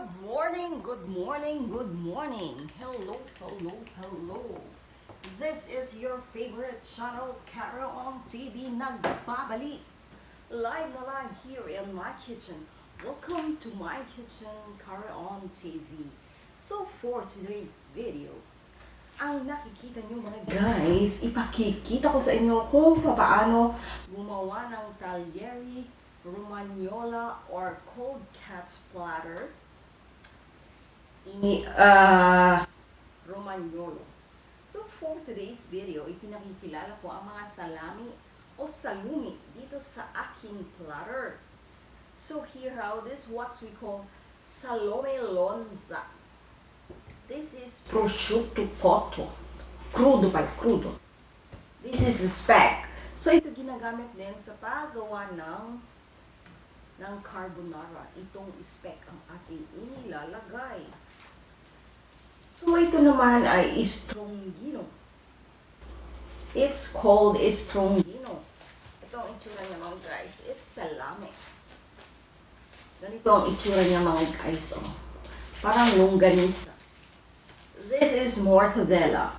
Good morning, good morning, good morning. Hello, hello, hello. This is your favorite channel, Carol on TV, nagbabalik. Live na live here in my kitchen. Welcome to my kitchen, Carol on TV. So for today's video, ang nakikita nyo mga guys, ipakikita ko sa inyo kung paano gumawa ng tagliere, romagnola, or cold cat splatter. Romagnolo. So for today's video, ipinakikilala ko ang mga salami o salumi dito sa aking platter. So here how this what we call salome lonza. This is prosciutto cotto. Crudo pa, crudo. This is spec. So ito ginagamit din sa paggawa ng carbonara. Itong spec ang ating inilalagay. So ito naman ay strongino. It's called strongino. Ito ang itsura niya mga guys. It's salami. Ganito ang itsura niya mga guys. Oh. Parang longganisa. This is mortadella.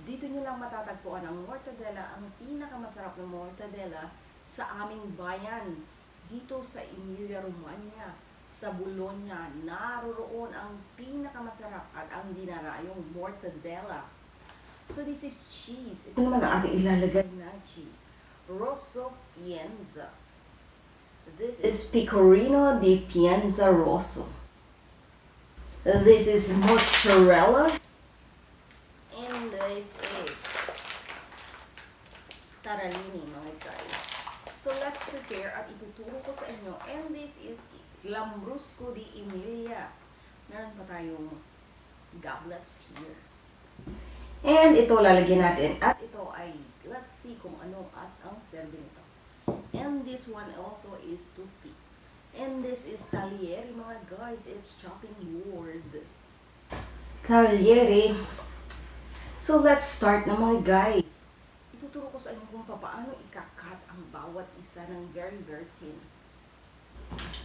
Dito nyo lang matatagpuan ang mortadella. Ang pinakamasarap na mortadella sa aming bayan. Dito sa Emilia-Romagna, sa Bologna, naroroon ang pinakamasarap at ang dinarayong mortadella. So this is cheese. Ito naman ang ating ilalagay na cheese. Rosso Pienza. This is pecorino di Pienza Rosso. This is mozzarella. And this is taralini mga guys. So let's prepare at ituturo ko sa inyo. And this is Lambrusco di Emilia. Meron pa tayong goblets here. And ito lalagyan natin. At ito ay, let's see kung ano at ang serve nito. And this one also is tupi. And this is tagliere mga guys. It's chopping board. Tagliere. So let's start na mga guys. Ituturo ko sa inyo kung paano ikakat ang bawat isa ng very thin.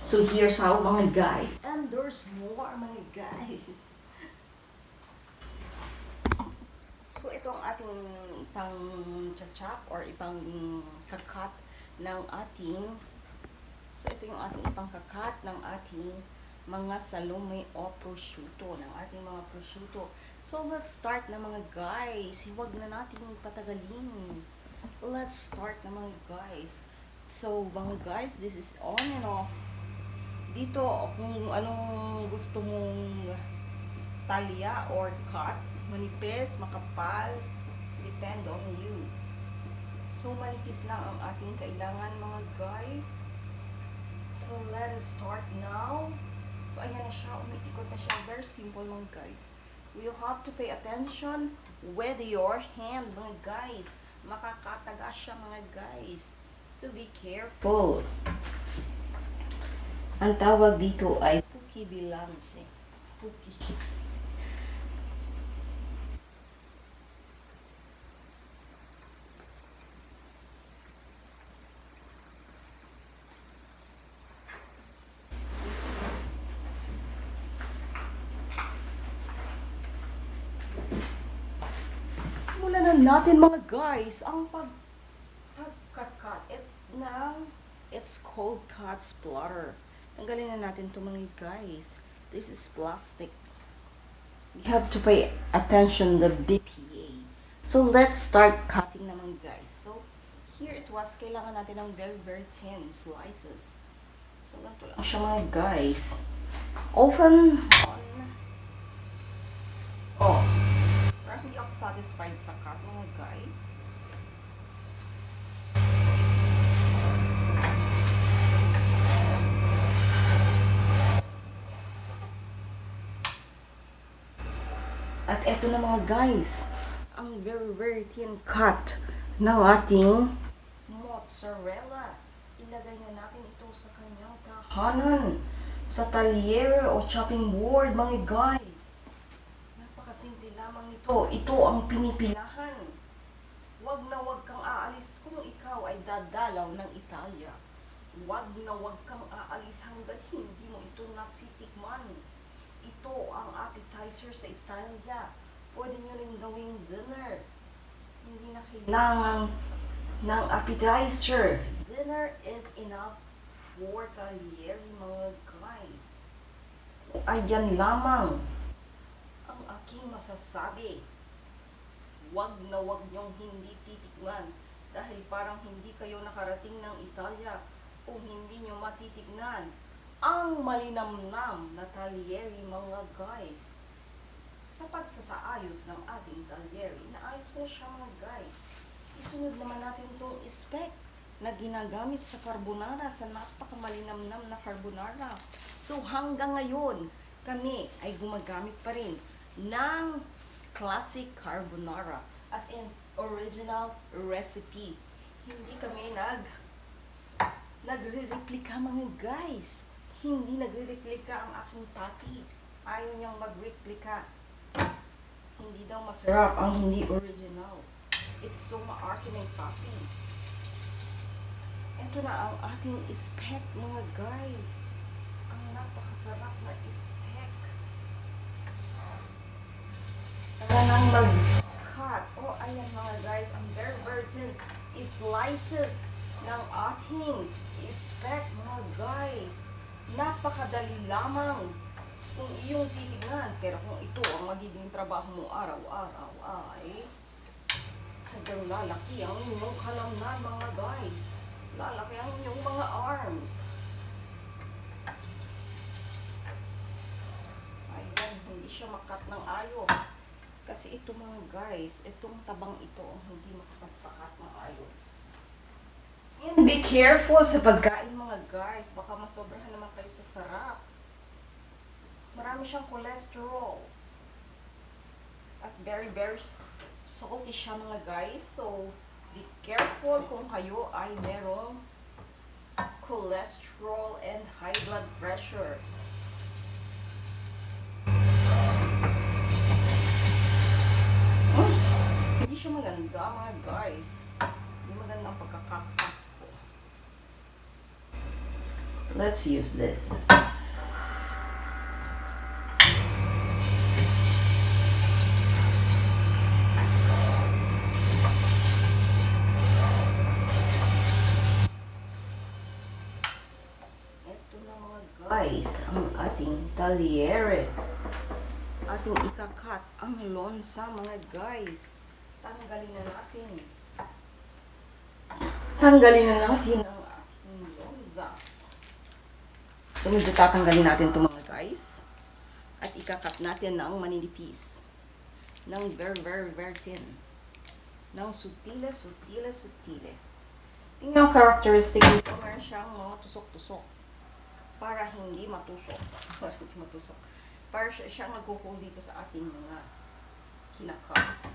So here's how mga guys. And there's more mga guys. So ito ang ating ipang chop or ipang kakat ng ating. So ito yung ating ipang kakat ng ating mga salome o prosciutto, ng ating mga prosciutto. So let's start na mga guys. Huwag na natin patagalin. Let's start na mga guys. So mga guys, this is on and off. Dito kung anong gusto mong talya or cut, manipis, makapal, depend on you. So manipis lang ang ating kailangan mga guys. So let us start now. So ayan na siya, umiikot na siya. Very simple mga guys. We'll have to pay attention with your hand mga guys. Makakataga siya mga guys. So be careful. Ang tawag dito ay puki bilance. Puki. Natin mga guys ang pagkat-cut it's called cat splatter. Tanggalin na natin ito mga guys. This is plastic. We have to pay attention the BPA. So let's start cutting naman guys. So here it was, kailangan natin ng very thin slices. So ganito lang siya mga guys. Open on. Oh. Hindi ako satisfied sa cut mga guys. At eto na mga guys, ang very thin cut ng ating mozzarella. Ilagay na natin ito sa kanyang tahanan, sa tagliere o chopping board mga guys. Simple lamang ito. Ito ang pinipilahan. Wag kang aalis kung ikaw ay dadalaw ng Italia. Wag kang aalis hanggat hindi mo ito natitikman. ito ang appetizer sa Italia. Pwede nyo rin gawing dinner. Hindi na kailangan ng appetizer. Dinner is enough for tagliere, mga guys. So, ayan lamang ang aking masasabi. Wag na wag nyong hindi titikman dahil parang hindi kayo nakarating ng Italia kung hindi nyo matitignan ang malinamnam na tagliere, mga guys. Sa pagsasaayos ng ating tagliere, inaayos ko na siya, mga guys. Isunod naman natin itong spec na ginagamit sa carbonara, sa napakamalinamnam na carbonara. So hanggang ngayon, kami ay gumagamit pa rin ng classic carbonara, as in original recipe. Hindi kami nagre-replika, mga guys. Hindi nagre-replika ang aking papi. Ayaw niyang mag-replika. Hindi daw masarap ang hindi original. It's so maarte ng papi. Ito na ang ating spec, mga guys. Ang napakasarap na spec. Tara nang mag-cut. Oh, ayan, mga guys. Ang very virgin slices ng ating spec, mga guys. Napakadali lamang kung iyong titignan. Pero kung ito ang magiging trabaho mo araw-araw ay sadyang lalaki ang inyong kalamnan, mga guys. Lalaki ang inyong mga arms. Ayan, hindi siya makat ng ayos. Kasi ito, mga guys, itong tabang ito ang hindi makapagpakat ng ayos. And be careful sa pagkain, mga guys. Baka masobrahan naman kayo sa sarap. Marami siyang cholesterol. At very, very salty siya, mga guys. So, be careful kung kayo ay merong cholesterol and high blood pressure. Hindi siya maganda, mga guys. Hindi maganda ang pagkakakak ko. Let's use this. Guys, ang ating tagliere. Ating ikakat ang lonza, mga guys. Tanggalin na natin. Tanggalin na natin ang ating lonza. So, medyo tatanggalin natin ito, mga guys. At ikakat natin ng maninipis. Ng very, very, very thin. Ng sutile, sutile, sutile. Tingnan yung characteristic nito. Meron siyang mga tusok-tusok. Para hindi matusok. Para hindi matusok. Para siyang nagkukul dito sa ating mga kinakat.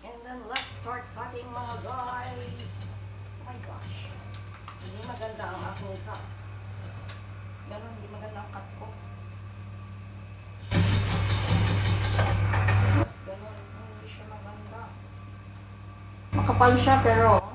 And then, let's start cutting, mga guys. Oh my gosh. Hindi maganda ang aking cut. Ganun, hindi maganda ang cut ko. Ganun, hindi siya maganda. Makapal siya, pero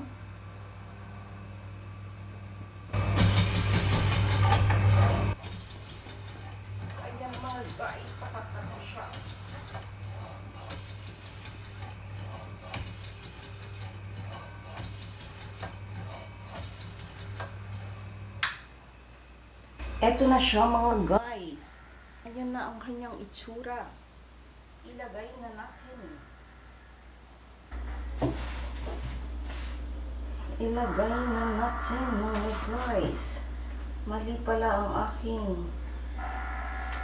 eto na siya, mga guys. Ayan na ang kanyang itsura. Ilagay na natin. Ilagay na natin, mga guys. Mali pala ang aking.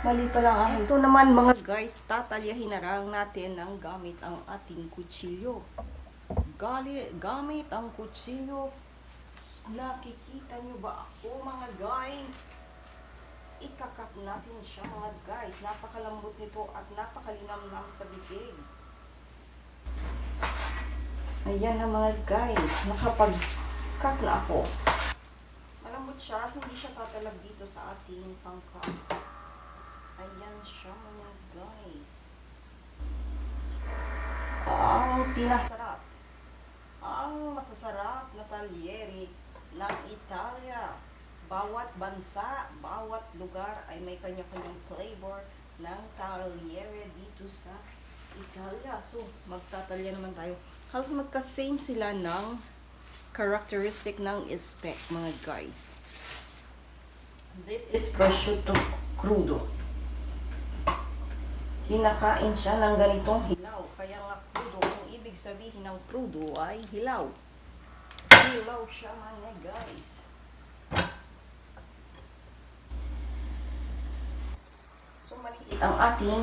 Ito naman, mga guys, tatalyahin na lang natin ng gamit ang ating kutsilyo. Gamit ang kutsilyo. Nakikita nyo ba ako, mga guys? Ikakat natin siya, mga guys. Napakalambot nito at napakalinamnam sa bibig. Ayan na, mga guys. Nakapag-cut na ako. Malambot siya. Hindi siya tatalag dito sa ating pang-cut. Ayan siya, mga guys. Ang pinasarap. Ang masasarap na tagliere ng Italia. bawat bansa, bawat lugar ay may kanya-kanyang flavor ng tagliere dito sa Italia. So, magtatalya naman tayo. Halos magka-same sila ng characteristic ng spec, mga guys. This is prosciutto crudo. Kinakain siya ng ganitong hilaw. Kaya nga crudo, ang ibig sabihin ng crudo ay hilaw. Hilaw siya, mga guys. So, maliit ang ating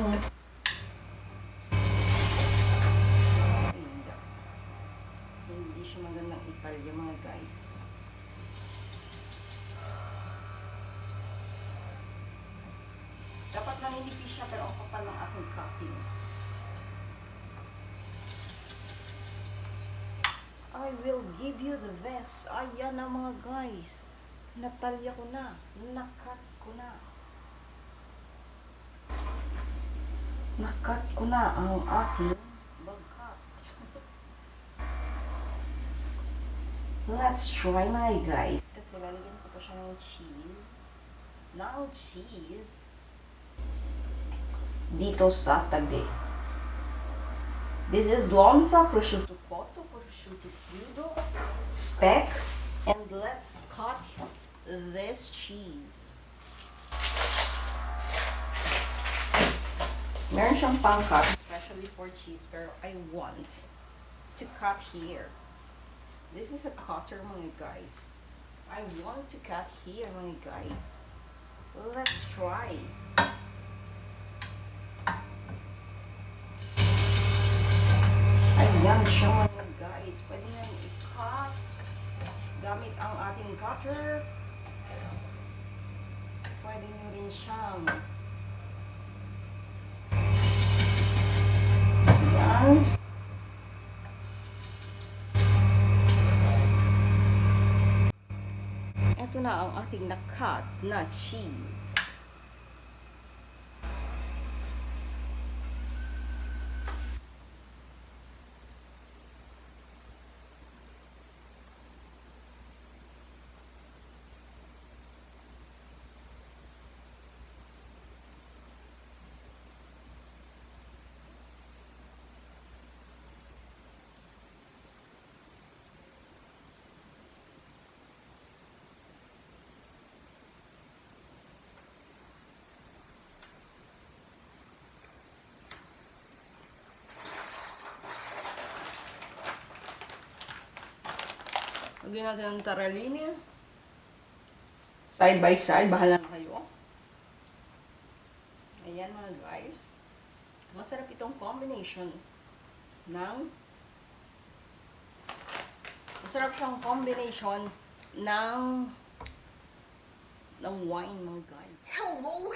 Inga. Hindi siya magandang Italia, mga guys. Dapat naninipis siya, pero ang kapal ng ating cutting. I will give you the best. Ayan na, mga guys. Natalya ko na. Nakat ko na. Nakat ko na ang ating bagkat. Let's try, mga guys. Kasi lalagyan ko pa siya ng cheese. Dito sa tabi. This is lonza, prosciutto cotto, prosciutto crudo, spec, and let's cut this cheese. Meron siyang pang-cut, especially for cheese, pero I want to cut here. This is a cutter, mga guys. I want to cut here, mga guys. Let's try. Ayan siya, mga guys. Pwede nyo i-cut gamit ang ating cutter. Pwede nyo rin siyang ayan. Ito na ang ating na-cut na cheese. Lagyan natin ang taralini. Side by side, bahala na kayo. Ayan, mga guys. Masarap itong combination ng wine, mga guys. Hello!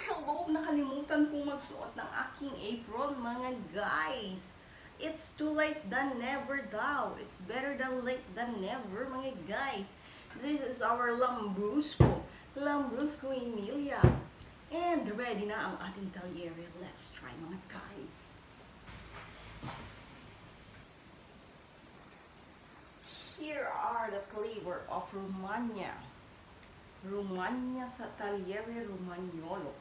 Nakalimutan kong magsuot ng aking apron, mga guys. It's too late than never daw. It's better than late than never, mga guys. This is our Lambrusco Emilia. And ready na ang ating tagliere. Let's try, mga guys. Here are the flavor of Romagna. Romagna sa tagliere ROMaGNOLO.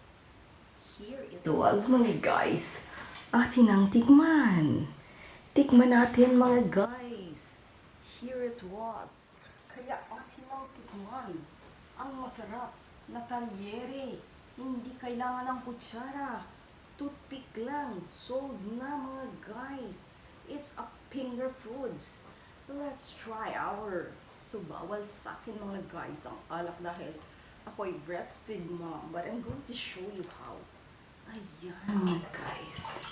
Here it was, mga guys. Atin ang tikman. Tikman natin, mga guys. Here it was. Kaya atin ang tikman. Ang masarap na tagliere. Hindi kailangan ng kutsara. Toothpick lang. Sold na, mga guys. It's a finger foods. Let's try our. So, bawal sa akin, mga guys, ang alak dahil ako'y breastfeed mom. But I'm going to show you how. Ayan, mga guys.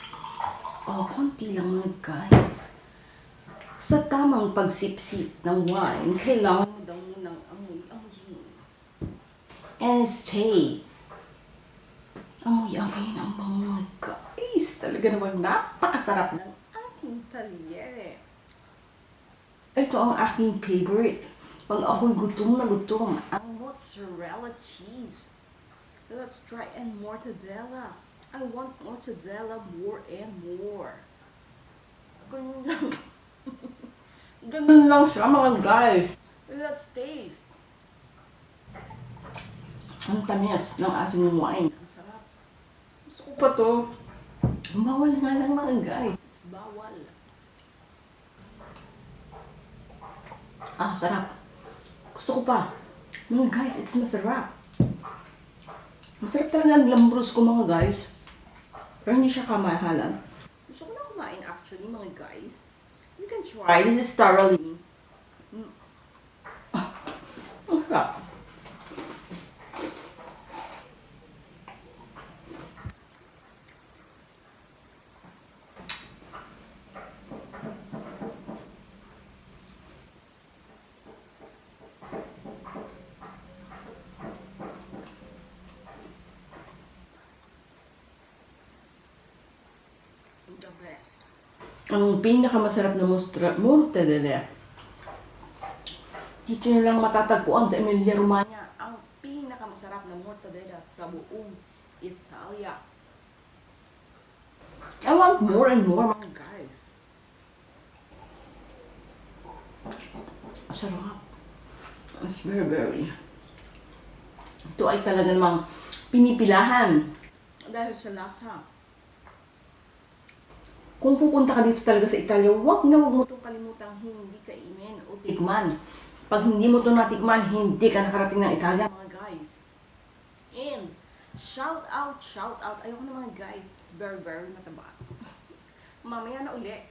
Oh, konti lang, mga guys. Sa tamang pagsipsip ng wine, kailangan mo daw munang amoy-amoyin. And stay. Amoy-amoyin ang bango, mga guys. Talaga naman napakasarap ng ating tagliere. Ito ang aking favorite. Pag ako'y gutom na gutom, ang mozzarella cheese. Let's try and mortadella. I want mozzarella more and more. Ganun lang. Ganun lang siya, mga guys. Let's taste. Ang tamis ng ating wine. Ang sarap. Gusto ko pa to. Bawal nga lang mga guys. It's bawal. Ah, sarap. Gusto ko pa. Mga guys, it's masarap. Masarap talaga ang lambrus ko mga guys. Pero hindi siya kamahalan. Gusto ko na kumain actually mga guys. You can try. This is thoroughly. Ang sarap. The best. Ang pinakamasarap na mozzarella. Dito nyo lang matatagpuan sa Emilia Romagna. Ang pinakamasarap na mozzarella sa buong Italia. I want more and more mga guys. Sarap. It's very. Ito ay talaga namang pinipilahan. Dahil sa lasa. Kung pupunta ka dito talaga sa Italia, huwag mo itong kalimutang hindi kainin o tikman. Pag hindi mo ito natikman, hindi ka nakarating ng Italia, mga guys. And, shout out. Ayoko na mga guys, very mataba. Mamaya na uli.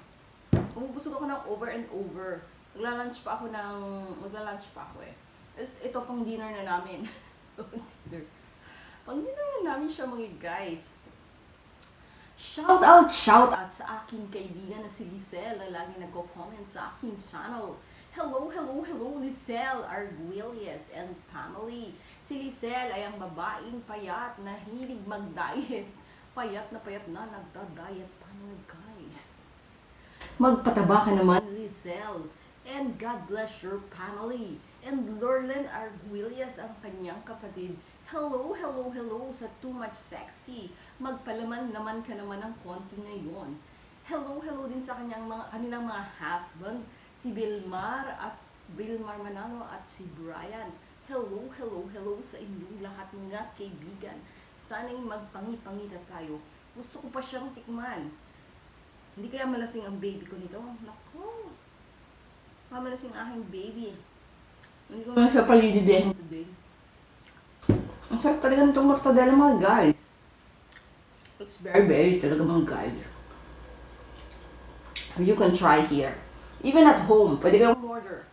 Umubusog ako ng over and over. Magla-lunch pa ako eh. Ito pang dinner na namin. Pang dinner na namin siya mga guys. Shout out sa aking kaibigan na si Lisel na lagi nagko-comment sa aking channel. Hello, Lisel, Arguelles, and family. Si Lisel ay ang babaeng payat na hilig mag-diet. Payat na nagda-diet pa mga guys. Magpataba ka naman, Lisel. And God bless your family. And Lorlen Arguelles ang kanyang kapatid. Hello sa Too Much Sexy. Magpalaman naman ka naman ng konti ngayon. Hello din sa kanilang mga husband, si Bilmar Manalo at si Brian. Hello sa inyong lahat mga kaibigan. Sana'y magpangi-pangita tayo. Gusto ko pa siyang tikman. Hindi kaya malasing ang baby ko nito? Naku! Mamalasing aking baby. Hindi ko na siya palididehin today. Ang sarap talaga nitong mortadella mga guys. It's very talaga mga guys. You can try here. Even at home, pwede kang order.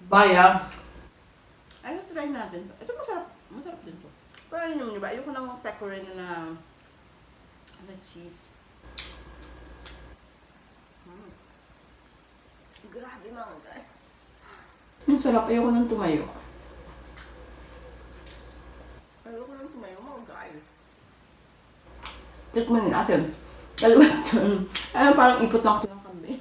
Baya. Ayun, try natin. Ito masarap din to. Pero ano naman diba, ayoko ng pecorino na cheese. Grabe mga guys. Ang sarap, ayoko nang tumayo. Ayoko nang tumayo mga guys. Tikman natin. Parang ipot lang ito ng kambing.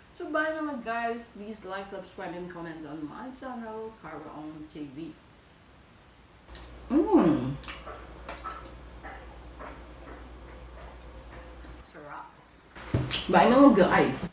So bye naman guys. Please like, subscribe, and comment on my channel, Cara on TV. Sarap. Bye naman guys.